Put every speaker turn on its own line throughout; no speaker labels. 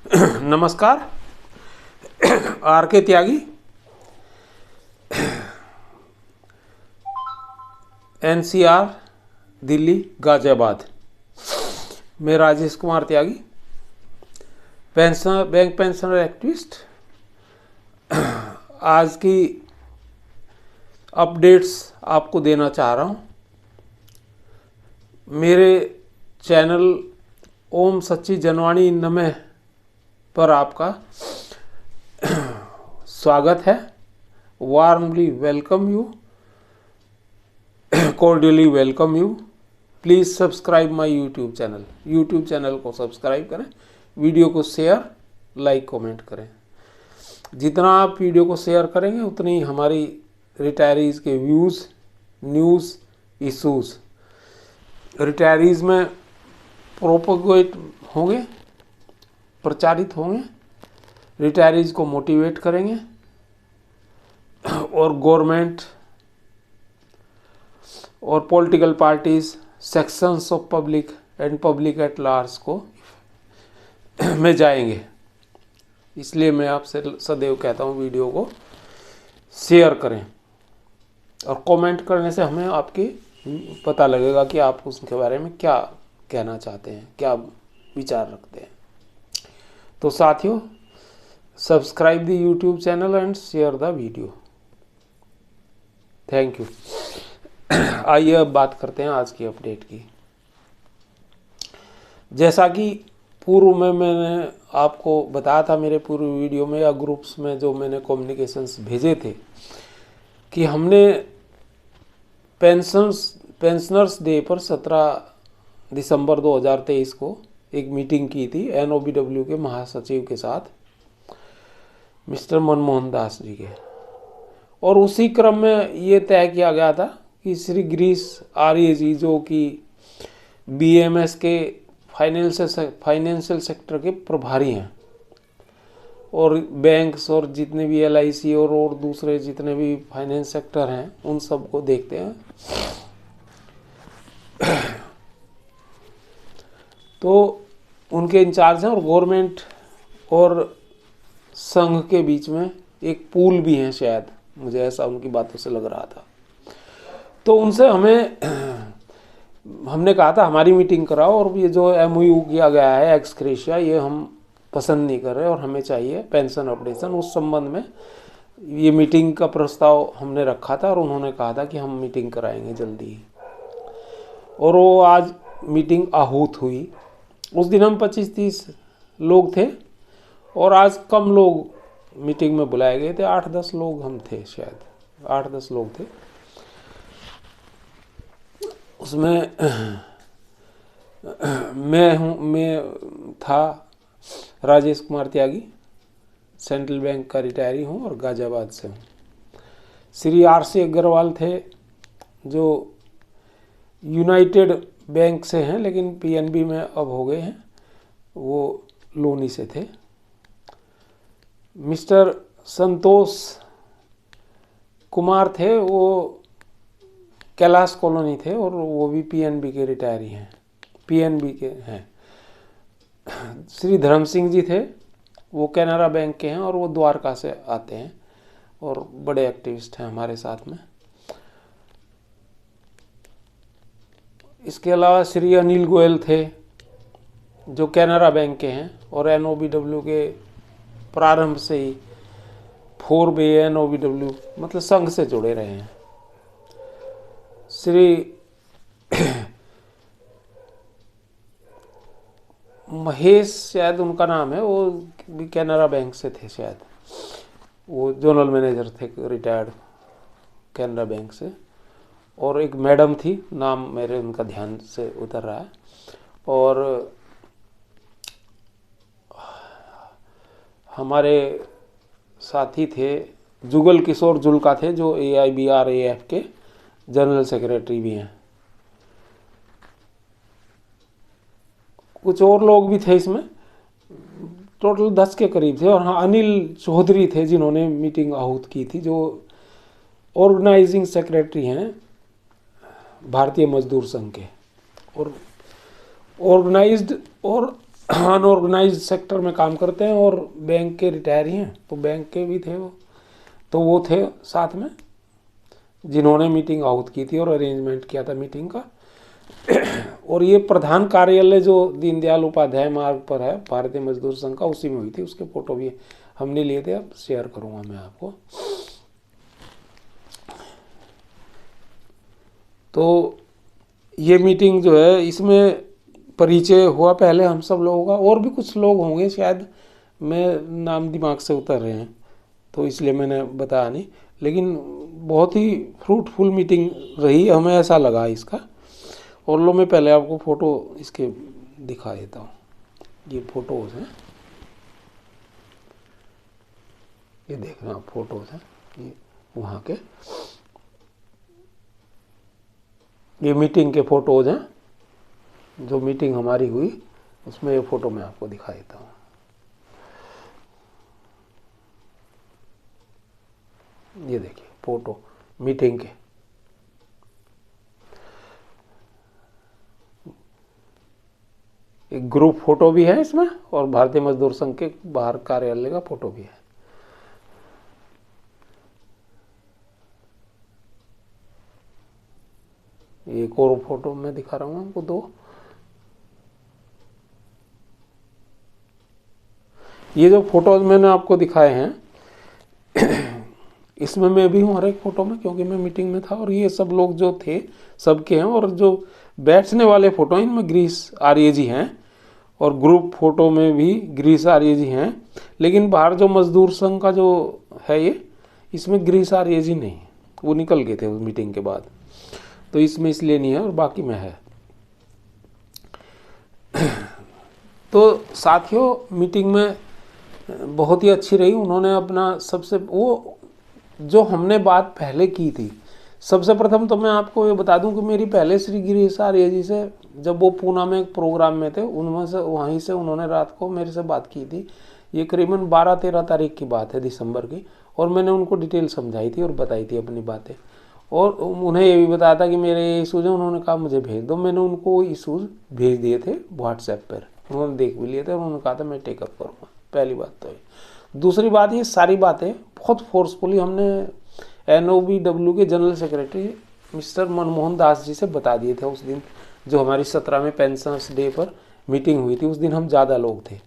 नमस्कार। आर के त्यागी, NCR दिल्ली गाजियाबाद। मैं Rajesh Kumar Tyagi, bank pensioner activist. आज की अपडेट्स आपको देना चाह रहा हूँ। मेरे चैनल ओम सच्ची जनवाणी नमः पर आपका स्वागत है। Warmly welcome you, cordially welcome you. Please subscribe my YouTube channel. YouTube channel को सब्सक्राइब करें, वीडियो को शेयर, लाइक, कमेंट करें। जितना आप वीडियो को शेयर करेंगे उतनी ही हमारी रिटायरीज़ के व्यूज़, न्यूज़, इशूज़ रिटायरीज़ में प्रोपोगेट होंगे, प्रचारित होंगे, रिटायरीज़ को मोटिवेट करेंगे और गवर्नमेंट और political parties, sections of public and public at large को में जाएंगे। इसलिए मैं आपसे सदैव कहता हूँ वीडियो को शेयर करें और कमेंट करने से हमें आपकी पता लगेगा कि आप उसके बारे में क्या कहना चाहते हैं, क्या विचार रखते हैं। तो साथियों, subscribe the YouTube channel and share the video. Thank you. आइए अब बात करते हैं आज की अपडेट की। जैसा कि पूर्व में मैंने आपको बताया था, मेरे पूर्व वीडियो में या ग्रुप्स में जो मैंने कम्युनिकेशंस भेजे थे, कि हमने पेंशनर्स डे पर 17 दिसंबर 2023 को एक मीटिंग की थी NOBW के महासचिव के साथ, मिस्टर मनमोहन दास जी के। और उसी क्रम में ये तय किया गया था कि श्री गिरीश आर्य जी, जो कि BMS के फाइनेंशियल सेक्टर के प्रभारी हैं और बैंक्स और जितने भी LIC और दूसरे जितने भी फाइनेंस सेक्टर हैं उन सब को देखते हैं, तो उनके इंचार्ज हैं। और गवर्नमेंट और संघ के बीच में एक पूल भी है, शायद, मुझे ऐसा उनकी बातों से लग रहा था। तो उनसे हमने कहा था हमारी मीटिंग कराओ, और ये जो MOU किया गया है एक्स ग्रेशिया, ये हम पसंद नहीं कर रहे और हमें चाहिए पेंशन अपडेशन। उस संबंध में ये मीटिंग का प्रस्ताव हमने रखा था और उन्होंने कहा था कि हम मीटिंग कराएंगे जल्दी ही। और वो आज मीटिंग आहूत हुई। उस दिन हम 25-30 लोग थे और आज कम लोग मीटिंग में बुलाए गए थे। 8-10 लोग हम थे, शायद 8-10 लोग थे उसमें। मैं था राजेश कुमार त्यागी, सेंट्रल बैंक का रिटायरी हूँ और गाजियाबाद से हूँ। श्री RC अग्रवाल थे, जो यूनाइटेड बैंक से हैं लेकिन PNB में अब हो गए हैं, वो लोनी से थे। मिस्टर संतोष कुमार थे, वो कैलाश कॉलोनी थे और वो भी PNB के रिटायरी हैं, PNB के हैं। श्री धर्म सिंह जी थे, वो कैनरा बैंक के हैं और वो द्वारका से आते हैं और बड़े एक्टिविस्ट हैं हमारे साथ में। इसके अलावा श्री अनिल गोयल थे, जो कैनरा बैंक के हैं और NOBW के प्रारंभ से ही 4B NOBW मतलब संघ से जुड़े रहे हैं। श्री महेश, शायद उनका नाम है, वो भी कैनरा बैंक से थे, शायद वो जोनल मैनेजर थे, रिटायर्ड कैनरा बैंक से। और एक मैडम थी, नाम मेरे उनका ध्यान से उतर रहा है। और हमारे साथी थे जुगल किशोर जुल्का थे, जो AIBRAF के जनरल सेक्रेटरी भी हैं। कुछ और लोग भी थे इसमें, टोटल 10 के करीब थे। और हाँ, अनिल चौधरी थे जिन्होंने मीटिंग आहूत की थी, जो ऑर्गेनाइजिंग सेक्रेटरी हैं भारतीय मजदूर संघ के। और ऑर्गेनाइज्ड और अनऑर्गेनाइज सेक्टर में काम करते हैं और बैंक के रिटायर ही हैं, तो बैंक के भी थे वो, तो वो थे साथ में जिन्होंने मीटिंग आउट की थी और अरेंजमेंट किया था मीटिंग का। और ये प्रधान कार्यालय जो दीनदयाल उपाध्याय मार्ग पर है भारतीय मजदूर संघ का, उसी में हुई थी। उसके फोटो भी हमने लिए थे, अब शेयर करूंगा मैं आपको। तो ये मीटिंग जो है, इसमें परिचय हुआ पहले हम सब लोगों का, और भी कुछ लोग होंगे शायद, मैं नाम दिमाग से उतर रहे हैं तो इसलिए मैंने बताया नहीं, लेकिन बहुत ही फ्रूटफुल मीटिंग रही, हमें ऐसा लगा इसका। और लो मैं पहले आपको फ़ोटो इसके दिखा देता हूँ। ये फ़ोटोज़ हैं, ये देख रहे हैं आप, फ़ोटोज़ हैं ये वहाँ के, ये मीटिंग के फ़ोटोज़ हैं, जो मीटिंग हमारी हुई उसमें ये फ़ोटो मैं आपको दिखा देता हूँ। ये देखिए फ़ोटो मीटिंग के, एक ग्रुप फोटो भी है इसमें और भारतीय मजदूर संघ के बाहर कार्यालय का फोटो भी है। एक और फोटो मैं दिखा रहा हूँ आपको, दो। ये जो फोटोज मैंने आपको दिखाए हैं इसमें मैं भी हूँ हर एक फोटो में, क्योंकि मैं मीटिंग में था। और ये सब लोग जो थे सबके हैं, और जो बैठने वाले फोटो इनमें गिरीश आर्य जी हैं, और ग्रुप फोटो में भी गिरीश आर्य जी हैं। लेकिन बाहर जो मजदूर संघ का जो है ये, इसमें गिरीश आर्य जी नहीं, वो निकल गए थे उस मीटिंग के बाद, तो इसमें इसलिए नहीं है, और बाकी में है। तो साथियों मीटिंग में बहुत ही अच्छी रही। उन्होंने अपना सबसे वो जो हमने बात पहले की थी, सबसे प्रथम तो मैं आपको ये बता दूं कि मेरी पहले श्री गिरीश आर्य जी से, जब वो पूना में एक प्रोग्राम में थे, उनमें से वहीं से उन्होंने रात को मेरे से बात की थी। ये करीबन 12-13 तारीख की बात है, दिसंबर की। और मैंने उनको डिटेल समझाई थी और बताई थी अपनी बातें, और उन्हें ये भी बताया था कि मेरे ये इशूज़ हैं। उन्होंने कहा मुझे भेज दो, मैंने उनको इशूज़ भेज दिए थे व्हाट्सएप पर, उन्होंने देख भी लिए थे, और उन्होंने कहा था मैं टेकअप करूँगा। पहली बात तो ये। दूसरी बात, ये सारी बातें बहुत फोर्सफुली हमने NOBW के general secretary mister Manmohan Das ji से बता दिए थे उस दिन, जो हमारी 17वें पेंशनर्स डे पर मीटिंग हुई थी। उस दिन हम ज़्यादा लोग थे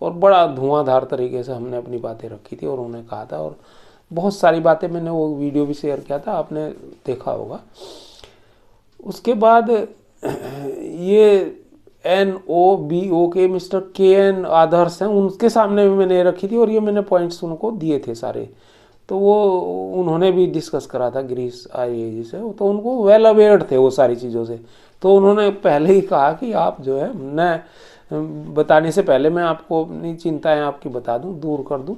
और बड़ा धुआंधार तरीके से हमने अपनी बातें रखी थी और उन्हें कहा था, और बहुत सारी बातें मैंने वो वीडियो भी शेयर किया था, आपने देखा होगा। उसके बाद ये NOBO के मिस्टर KN आदर्श हैं, उनके सामने भी मैंने रखी थी, और ये मैंने पॉइंट्स उनको दिए थे सारे। तो वो उन्होंने भी डिस्कस करा था गिरीश आर्य जी से, तो उनको वेल अवेयर थे वो सारी चीज़ों से। तो उन्होंने पहले ही कहा कि आप जो है, मैं बताने से पहले मैं आपको अपनी चिंताएं आपकी बता दूं, दूर कर दूं,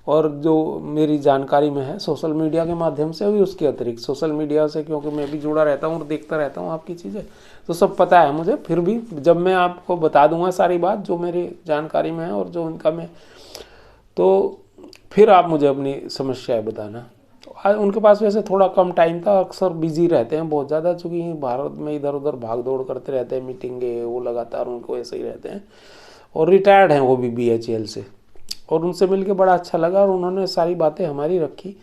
और जो मेरी जानकारी में है सोशल मीडिया के माध्यम से भी, उसके अतिरिक्त सोशल मीडिया से, क्योंकि मैं भी जुड़ा रहता हूँ और देखता रहता हूँ आपकी चीज़ें, तो सब पता है मुझे। फिर भी जब मैं आपको बता दूंगा सारी बात जो मेरी जानकारी में है और जो उनका मैं, तो फिर आप मुझे अपनी समस्याएं बताना। तो उनके पास वैसे थोड़ा कम टाइम था, अक्सर बिजी रहते हैं बहुत ज़्यादा, चूँकि भारत में इधर उधर भाग दौड़ करते रहते हैं, मीटिंगे वो लगातार उनको ऐसे ही रहते हैं, और रिटायर्ड हैं वो भी BHEL से। और उनसे मिलके बड़ा अच्छा लगा, और उन्होंने सारी बातें हमारी रखी,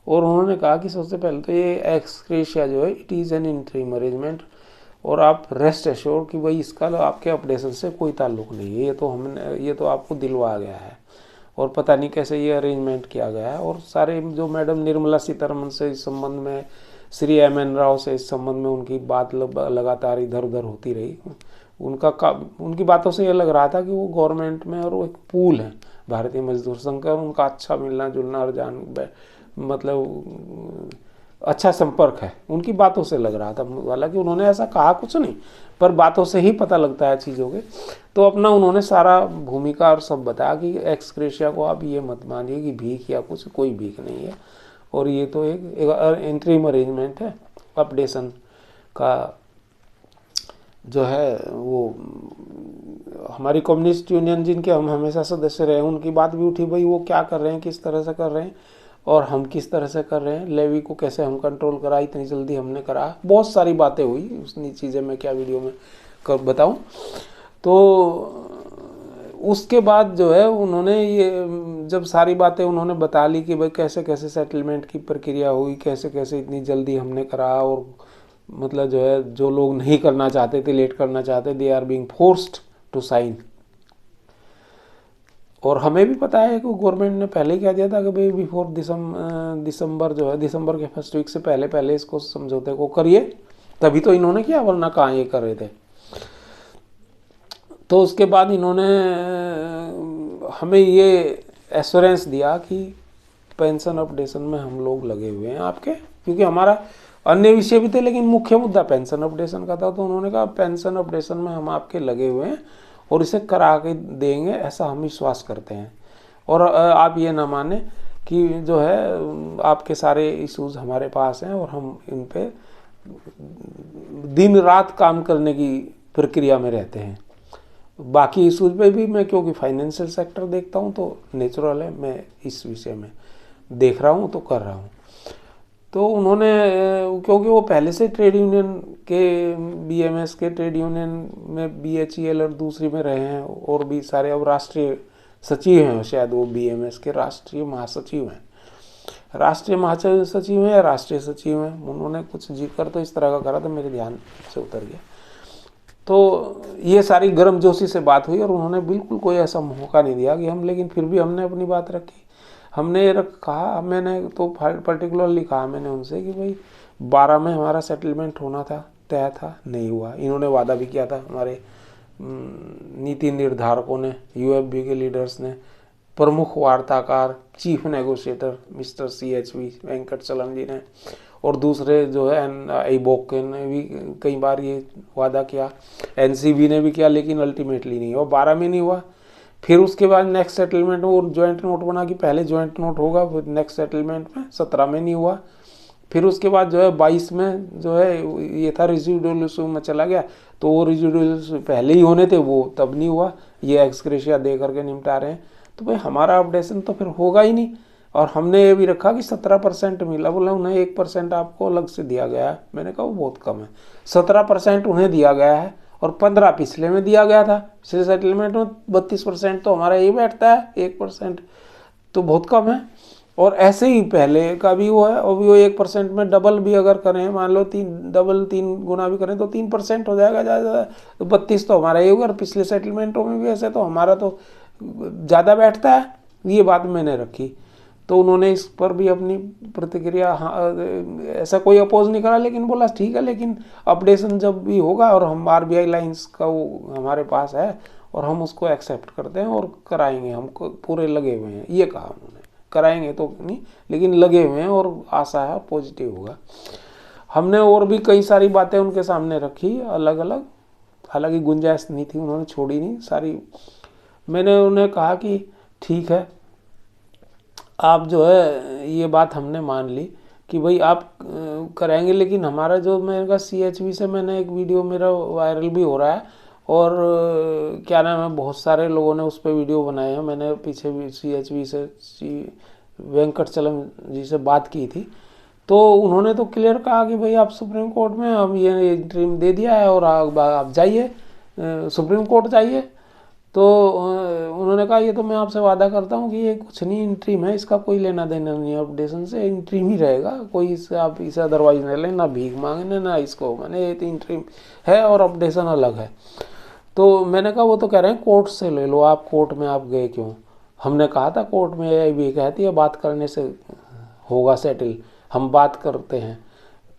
और उन्होंने कहा कि सबसे पहले तो ये एक्सक्रेशिया जो है, it is an interim arrangement, और आप रेस्ट एश्योर कि भाई इसका आपके अपडेशन से कोई ताल्लुक़ नहीं है, ये तो आपको दिलवा गया है, और पता नहीं कैसे ये अरेंजमेंट किया गया है। और सारे जो मैडम निर्मला सीतारमण से इस संबंध में, श्री MN राव से इस संबंध में उनकी बात लगातार इधर उधर होती रही। उनकी बातों से ये लग रहा था कि वो गवर्नमेंट में, और वो एक पूल है भारतीय मजदूर संघ का, और उनका अच्छा मिलना जुलना और मतलब अच्छा संपर्क है, उनकी बातों से लग रहा था। हालांकि उन्होंने ऐसा कहा कुछ नहीं, पर बातों से ही पता लगता है चीज़ों के। तो अपना उन्होंने सारा भूमिका और सब बताया कि एक्सक्रेशिया को आप ये मत मानिए कि भीख या कुछ, कोई भीख नहीं है, और ये तो एक इंटरिम अरेंजमेंट है। अपडेशन का जो है वो हमारी कम्युनिस्ट यूनियन जिनके हम हमेशा सदस्य रहे, उनकी बात भी उठी, भाई वो क्या कर रहे हैं, किस तरह से कर रहे हैं, और हम किस तरह से कर रहे हैं, लेवी को कैसे हम कंट्रोल करा, इतनी जल्दी हमने करा। बहुत सारी बातें हुई, उसनी चीज़ें मैं क्या वीडियो में बताऊं। तो उसके बाद जो है उन्होंने ये जब सारी बातें उन्होंने बता ली कि भाई कैसे कैसे सेटलमेंट की प्रक्रिया हुई, कैसे कैसे इतनी जल्दी हमने करा, और मतलब जो है जो लोग नहीं करना चाहते थे, लेट करना चाहते, they are being forced to sign. और हमें भी पता है कि गवर्नमेंट ने पहले ही कह दिया था कि भाई बिफोर दिसंबर जो है, दिसंबर के फर्स्ट वीक से पहले पहले इसको समझौते को करिए, तभी तो इन्होंने किया, वरना कहाँ ये कर रहे थे। तो उसके बाद इन्होंने हमें ये एश्योरेंस दिया कि पेंशन अपडेशन में हम लोग लगे हुए हैं आपके, क्योंकि हमारा अन्य विषय भी थे लेकिन मुख्य मुद्दा पेंशन अपडेशन का था। तो उन्होंने कहा पेंशन अपडेशन में हम आपके लगे हुए हैं और इसे करा के देंगे, ऐसा हम विश्वास करते हैं। और आप ये ना माने कि जो है आपके सारे इश्यूज हमारे पास हैं और हम इन पे दिन रात काम करने की प्रक्रिया में रहते हैं। बाकी इश्यूज पे भी मैं, क्योंकि फाइनेंशियल सेक्टर देखता हूँ तो नेचुरल है मैं इस विषय में देख रहा हूँ तो कर रहा हूँ। तो उन्होंने, क्योंकि वो पहले से ट्रेड यूनियन के, बीएमएस के ट्रेड यूनियन में बीएचईएल और दूसरी में रहे हैं, और भी सारे, अब राष्ट्रीय सचिव हैं शायद वो बीएमएस के राष्ट्रीय महासचिव हैं, राष्ट्रीय महासचिव हैं या राष्ट्रीय सचिव हैं, उन्होंने कुछ जिक्र तो इस तरह का करा तो मेरे ध्यान से उतर गया। तो ये सारी गर्मजोशी से बात हुई और उन्होंने बिल्कुल कोई ऐसा मौका नहीं दिया कि हम, लेकिन फिर भी हमने अपनी बात रखी। हमने कहा, मैंने तो पर्टिकुलरली कहा मैंने उनसे कि भाई 12 में हमारा सेटलमेंट होना था, तय था, नहीं हुआ। इन्होंने वादा भी किया था, हमारे नीति निर्धारकों ने, यूएफबी के लीडर्स ने, प्रमुख वार्ताकार, chief negotiator mister CHV Venkatachalam ji ने, और दूसरे जो है IBOC ने भी कई बार ये वादा किया, NCB ने भी किया, लेकिन अल्टीमेटली नहीं हुआ, 12 में नहीं हुआ। फिर उसके बाद नेक्स्ट सेटलमेंट में वो ज्वाइंट नोट बना कि पहले ज्वाइंट नोट होगा, फिर नेक्स्ट सेटलमेंट में 17 में नहीं हुआ। फिर उसके बाद जो है 22 में जो है ये था रेजिडुअल इशू में चला गया, तो वो रेजिडुअल पहले ही होने थे, वो तब नहीं हुआ, ये एक्सग्रेशिया दे करके निपटा रहे हैं। तो भाई हमारा अपडेशन तो फिर होगा ही नहीं। और हमने ये भी रखा कि 17% मिला, बोला उन्हें 1% आपको अलग से दिया गया है। मैंने कहा वो बहुत कम है, 17% उन्हें दिया गया है और 15 पिछले में दिया गया था। पिछले सेटलमेंट में 32% तो हमारा यही बैठता है, 1% तो बहुत कम है। और ऐसे ही पहले का भी वो है, और भी वो 1% में डबल भी अगर करें, मान लो 3 गुना भी करें तो 3% हो जाएगा ज़्यादा, तो 32 तो हमारा ये होगा। और पिछले सेटलमेंटों में भी ऐसे तो हमारा तो ज़्यादा बैठता है। ये बात मैंने रखी, तो उन्होंने इस पर भी अपनी प्रतिक्रिया, हाँ, ऐसा कोई अपोज नहीं करा, लेकिन बोला ठीक है, लेकिन अपडेशन जब भी होगा और हम RBI लाइंस का वो हमारे पास है और हम उसको एक्सेप्ट करते हैं और कराएंगे, हम पूरे लगे हुए हैं, ये कहा उन्होंने। कराएंगे तो नहीं, लेकिन लगे हुए हैं और आशा है पॉजिटिव होगा। हमने और भी कई सारी बातें उनके सामने रखी अलग अलग, हालांकि गुंजाइश नहीं थी, उन्होंने छोड़ी नहीं सारी। मैंने उन्हें कहा कि ठीक है, आप जो है ये बात हमने मान ली कि भाई आप कराएंगे, लेकिन हमारा जो, मेरे का CHV से मैंने एक वीडियो मेरा वायरल भी हो रहा है, और क्या नाम है, बहुत सारे लोगों ने उस पर वीडियो बनाए हैं। मैंने पीछे भी CHV से वेंकटचलम जी से बात की थी, तो उन्होंने तो क्लियर कहा कि भाई आप सुप्रीम कोर्ट में हम ये इंटरिम दे दिया है और आप जाइए, सुप्रीम कोर्ट जाइए। तो उन्होंने कहा ये तो मैं आपसे वादा करता हूँ कि ये कुछ नहीं, इंट्रीम है, इसका कोई लेना देना नहीं है अपडेशन से, इंट्रीम ही रहेगा, कोई इससे आप इसे अदरवाइज नहीं लेना, भीख मांगने ना इसको, मैंने ये तो इंट्रीम है और अपडेशन अलग है। तो मैंने कहा वो तो कह रहे हैं कोर्ट से ले लो, आप कोर्ट में आप गए क्यों? हमने कहा था कोर्ट में ये भी कहती है बात करने से होगा सेटल, हम बात करते हैं,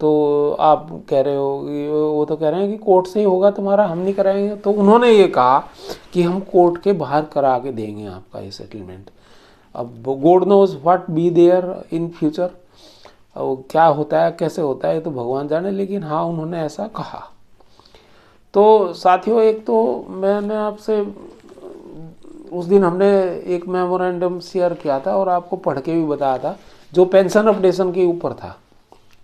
तो आप कह रहे हो, वो तो कह रहे हैं कि कोर्ट से ही होगा तुम्हारा, हम नहीं कराएंगे। तो उन्होंने ये कहा कि हम कोर्ट के बाहर करा के देंगे आपका ये सेटलमेंट। अब God knows what be there in future, अब क्या होता है कैसे होता है ये तो भगवान जाने, लेकिन हाँ उन्होंने ऐसा कहा। तो साथियों, एक तो मैंने आपसे उस दिन हमने एक मेमोरेंडम शेयर किया था और आपको पढ़ के भी बताया था, जो पेंशन अपडेशन के ऊपर था,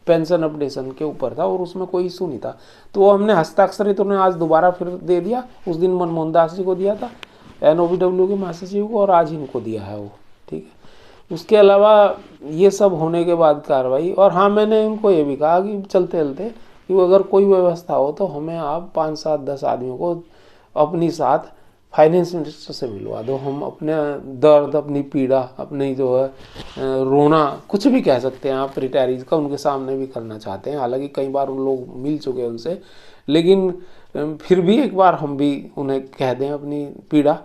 पेंशन अपडेशन के ऊपर था, और उसमें कोई इशू नहीं था। तो वो हमने हस्ताक्षरित उन्हें आज दोबारा फिर दे दिया, उस दिन मनमोहन दास जी को दिया था, NOVW के महासचिव को, और आज इनको दिया है वो, ठीक है। उसके अलावा ये सब होने के बाद कार्रवाई, और हाँ मैंने उनको ये भी कहा कि चलते चलते कि अगर कोई व्यवस्था हो तो हमें आप 5, 7, 10 आदमियों को अपनी साथ फाइनेंस मिनिस्टर से मिलवा दो। हम अपने दर्द, अपनी पीड़ा, अपनी जो है रोना, कुछ भी कह सकते हैं आप रिटायरीज का, उनके सामने भी करना चाहते हैं। हालांकि कई बार उन लोग मिल चुके हैं उनसे, लेकिन फिर भी एक बार हम भी उन्हें कह दें अपनी पीड़ा।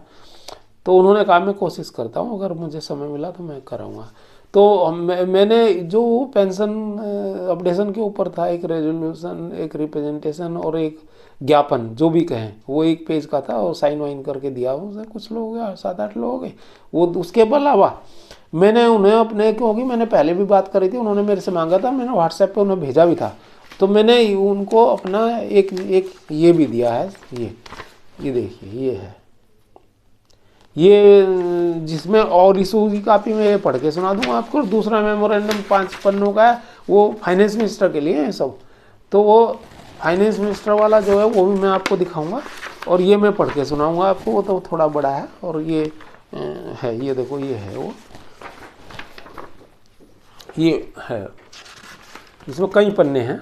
तो उन्होंने कहा मैं कोशिश करता हूँ, अगर मुझे समय मिला तो मैं कराऊँगा। तो मैंने जो पेंशन अपडेशन के ऊपर था, एक रेजोल्यूशन, एक रिप्रेजेंटेशन और एक ज्ञापन, जो भी कहें, वो 1 पेज का था और साइन वाइन करके दिया। उनसे कुछ लोग 7-8 लोग हैं वो। उसके अलावा मैंने उन्हें अपने, क्योंकि मैंने पहले भी बात करी थी, उन्होंने मेरे से मांगा था, मैंने व्हाट्सएप पे उन्हें भेजा भी था, तो मैंने उनको अपना एक ये भी दिया है। ये देखिए, ये है, ये जिसमें और इशू की कापी में पढ़ के सुना दूंगा आपको। दूसरा मेमोरेंडम 5 पन्नों का है, वो फाइनेंस मिनिस्टर के लिए है सब। तो वो फाइनेंस मिनिस्टर वाला जो है वो भी मैं आपको दिखाऊंगा, और ये मैं पढ़ के सुनाऊंगा आपको। वो तो थोड़ा बड़ा है, और ये है, ये देखो, ये है वो, ये है, इसमें कई पन्ने हैं।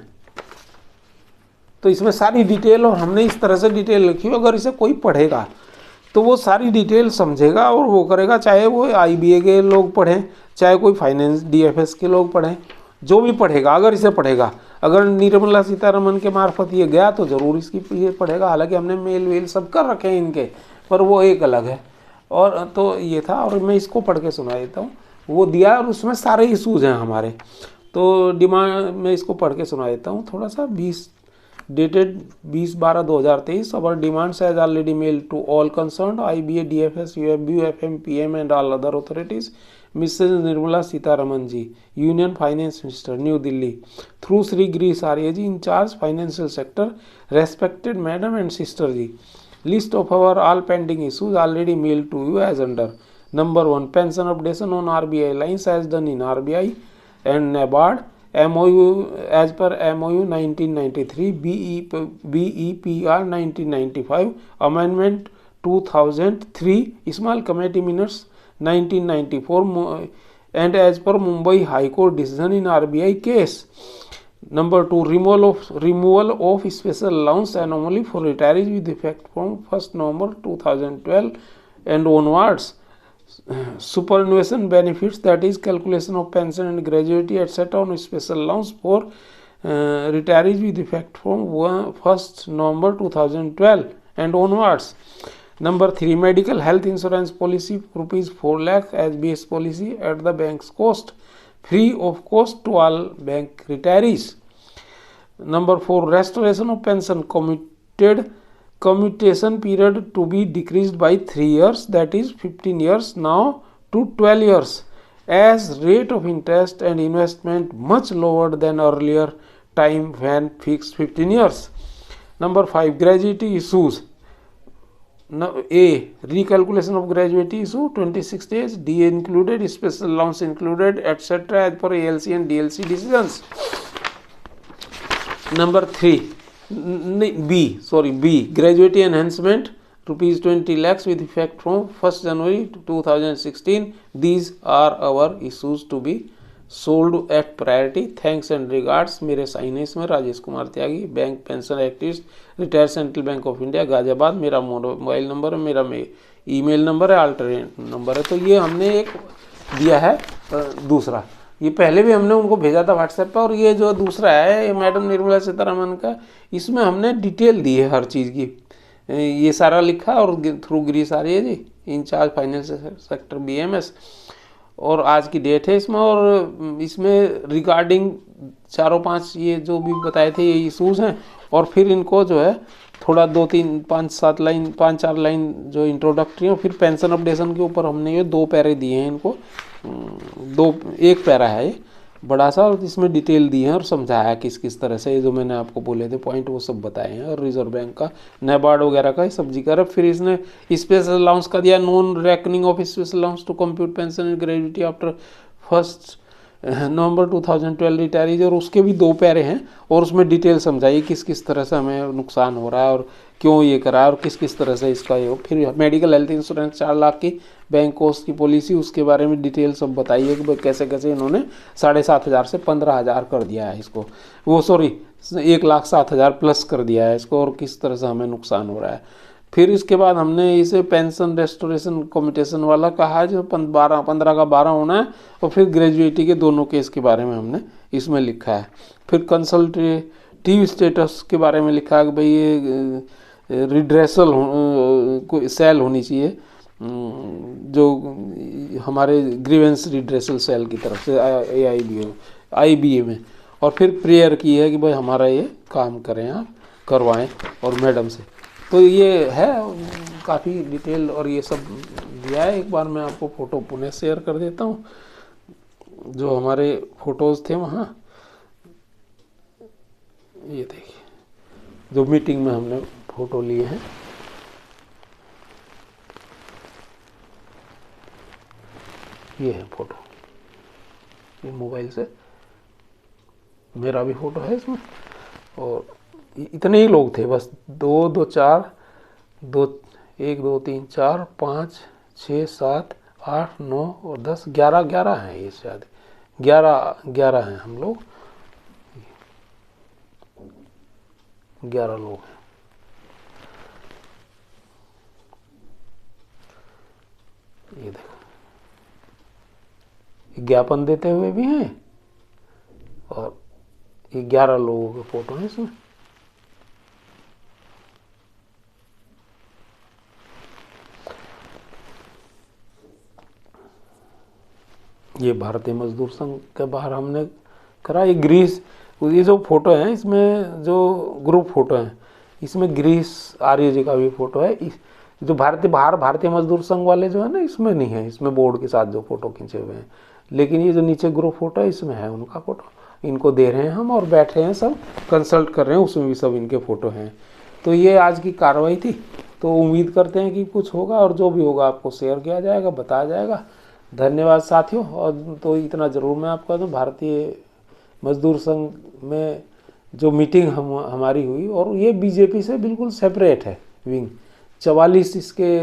तो इसमें सारी डिटेल, और हमने इस तरह से डिटेल लिखी है, अगर इसे कोई पढ़ेगा तो वो सारी डिटेल समझेगा और वो करेगा। चाहे वो IBA के लोग पढ़ें, चाहे कोई फाइनेंस DFS के लोग पढ़ें, जो भी पढ़ेगा, अगर इसे पढ़ेगा, अगर निर्मला सीतारमन के मार्फत ये गया तो ज़रूर इसकी ये पढ़ेगा। हालांकि हमने मेल वेल सब कर रखे हैं इनके, पर वो एक अलग है। और तो ये था, और मैं इसको पढ़ के सुना देता हूँ। वो दिया, और उसमें सारे इशूज़ हैं हमारे। तो डिमांड, मैं इसको पढ़ के सुना देता हूँ थोड़ा सा। dated 20/12/2023, our demands as already mailed to all concerned, IBA, DFS, UFB, UFM, PM and all other authorities. Mrs. Nirmala Sitharaman ji, Union Finance Minister, New Delhi, through Sri Girish Arya ji, in charge financial sector. Respected Madam and Sister ji, list of our all pending issues already mailed to you as under. Number 1, pension updation on RBI lines as done in RBI and NABARD. MOU as per MOU 1993, BEPR 1995, Amendment 2003, Small Committee Minutes 1994, and as per Mumbai High Court decision in RBI case. Number 2, removal of special allowance anomaly for retirees with effect from 1st November 2012 and onwards. Superannuation benefits, that is calculation of pension and gratuity etc. on special allowance for retirees with effect from 1st November 2012 and onwards. Number 3, medical health insurance policy, rupees 4 lakh as base policy at the bank's cost, free of cost to all bank retirees. Number 4, restoration of pension commutation period to be decreased by 3 years, that is 15 years now to 12 years, as rate of interest and investment much lower than earlier time when fixed 15 years. Number 5, gratuity issues. A, recalculation of gratuity issue 26 days, D included, special allowance included etc. as per ALC and DLC decisions. Number 3, B, gratuity enhancement, rupees 20 lakhs with effect from 1st January 2016. These are our issues to be solved at priority. Thanks and regards. मेरे sign है इसमें, Rajesh Kumar Tyagi, bank pension activist, retired Central Bank of India, Ghaziabad. मेरा mobile number है, मेरा email number है, alternate number है। तो ये हमने एक दिया है दूसरा, ये पहले भी हमने उनको भेजा था व्हाट्सएप पर। और ये जो दूसरा है, ये मैडम निर्मला सीतारमन का, इसमें हमने डिटेल दी है हर चीज़ की। ये सारा लिखा, और थ्रू गिरीश आर्य जी, इंचार्ज फाइनेंशियल सेक्टर BMS, और आज की डेट है इसमें। और इसमें रिगार्डिंग 4-5 ये जो भी बताए थे ये इशूज़ हैं। और फिर इनको जो है थोड़ा 2-3-5-7 लाइन, 5-4 लाइन जो इंट्रोडक्टरी है। फिर पेंशन अपडेशन के ऊपर हमने ये 2 पैरे दिए हैं इनको, 1 पैरा है ये बड़ा सा, और इसमें डिटेल दी है और समझाया किस किस तरह से, ये जो मैंने आपको बोले थे पॉइंट वो सब बताए हैं। और रिजर्व बैंक का, NABARD वगैरह का सब जिक्र है। फिर इसने स्पेशल अलाउंस का दिया, non reckoning of special allowance to compute pension and gratuity after 1st November 2012 retirees, और उसके भी 2 पैरे हैं। और उसमें डिटेल समझाइए किस किस तरह से हमें नुकसान हो रहा है और क्यों ये करा है और किस किस तरह से इसका ये। फिर मेडिकल हेल्थ इंश्योरेंस 4 लाख की बैंक कोस्ट की पॉलिसी, उसके बारे में डिटेल सब बताइए कि कैसे कैसे इन्होंने 7,500 से 15,000 कर दिया है इसको, वो 1,07,000 प्लस कर दिया है इसको, और किस तरह से हमें नुकसान हो रहा है। फिर इसके बाद हमने इसे पेंशन रेस्टोरेशन कम्यूटेशन वाला कहा है, जो 15 का 12 होना है, और फिर ग्रेजुएटी के दोनों केस के बारे में हमने इसमें लिखा है। फिर कंसल्टेटिव स्टेटस के बारे में लिखा है कि भाई ये रिड्रेसल कोई सेल होनी चाहिए, जो हमारे ग्रीवेंस रिड्रेसल सेल की तरफ से IBA में। और फिर प्रेयर की है कि भाई हमारा ये काम करें, आप करवाएं और मैडम से। तो ये है काफ़ी डिटेल और ये सब दिया है। एक बार मैं आपको फ़ोटो पुनः शेयर कर देता हूँ, जो हमारे फ़ोटोज़ थे वहाँ, ये देखिए जो मीटिंग में हमने फ़ोटो लिए हैं। ये है फ़ोटो, ये मोबाइल से मेरा भी फ़ोटो है इसमें। और इतने ही लोग थे बस, 1 2 3 4 5 6 7 8 9 और 10 11 हैं, ये शायद 11 हैं हम लोग, 11 लोग हैं। ये देखो, ज्ञापन देते हुए भी हैं, और ये 11 लोगों के फोटो हैं इसमें। ये भारतीय मजदूर संघ के बाहर हमने करा। ये ग्रीस, ये जो फोटो है इसमें, जो ग्रुप फोटो है इसमें ग्रीस आर्य जी का भी फोटो है। जो भारतीय मजदूर संघ वाले जो है ना, इसमें नहीं है, इसमें बोर्ड के साथ जो फोटो खींचे हुए हैं। लेकिन ये जो नीचे ग्रुप फोटो है इसमें है उनका फोटो, इनको दे रहे हैं हम और बैठे हैं सब कंसल्ट कर रहे हैं, उसमें भी सब इनके फ़ोटो हैं। तो ये आज की कार्रवाई थी। तो उम्मीद करते हैं कि कुछ होगा, और जो भी होगा आपको शेयर किया जाएगा, बताया जाएगा। धन्यवाद साथियों। और तो इतना ज़रूर मैं आपको दूँ, भारतीय मजदूर संघ में जो मीटिंग हमारी हुई, और ये बीजेपी से बिल्कुल सेपरेट है विंग। 44 इसके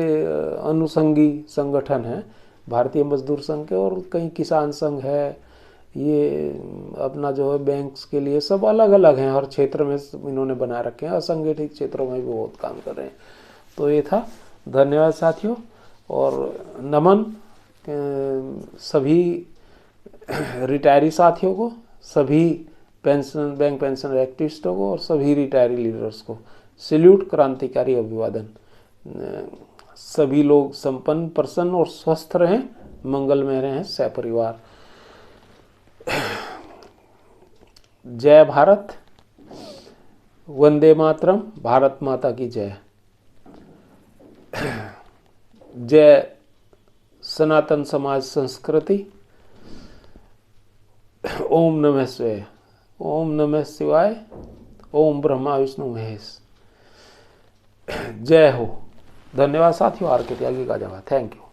अनुषंगी संगठन हैं भारतीय मजदूर संघ के, और कहीं किसान संघ है, ये अपना जो है बैंक्स के लिए सब अलग अलग हैं, हर क्षेत्र में इन्होंने बना रखे हैं, असंगठित क्षेत्रों में भी बहुत काम कर रहे हैं। तो ये था। धन्यवाद साथियों, और नमन सभी रिटायरी साथियों को, सभी बैंक पेंशन एक्टिविस्टों को, और सभी रिटायरी लीडर्स को सैल्यूट, क्रांतिकारी अभिवादन। सभी लोग संपन्न, प्रसन्न और स्वस्थ रहें, मंगलमय रहें, सपरिवार। जय भारत, वंदे मातरम, भारत माता की जय। जय सनातन समाज संस्कृति। ओम नमः शिवाय, ओम नमः शिवाय, ओम ब्रह्मा विष्णु महेश। जय हो। धन्यवाद साथियों। आर के त्यागी का जवाब। Thank you.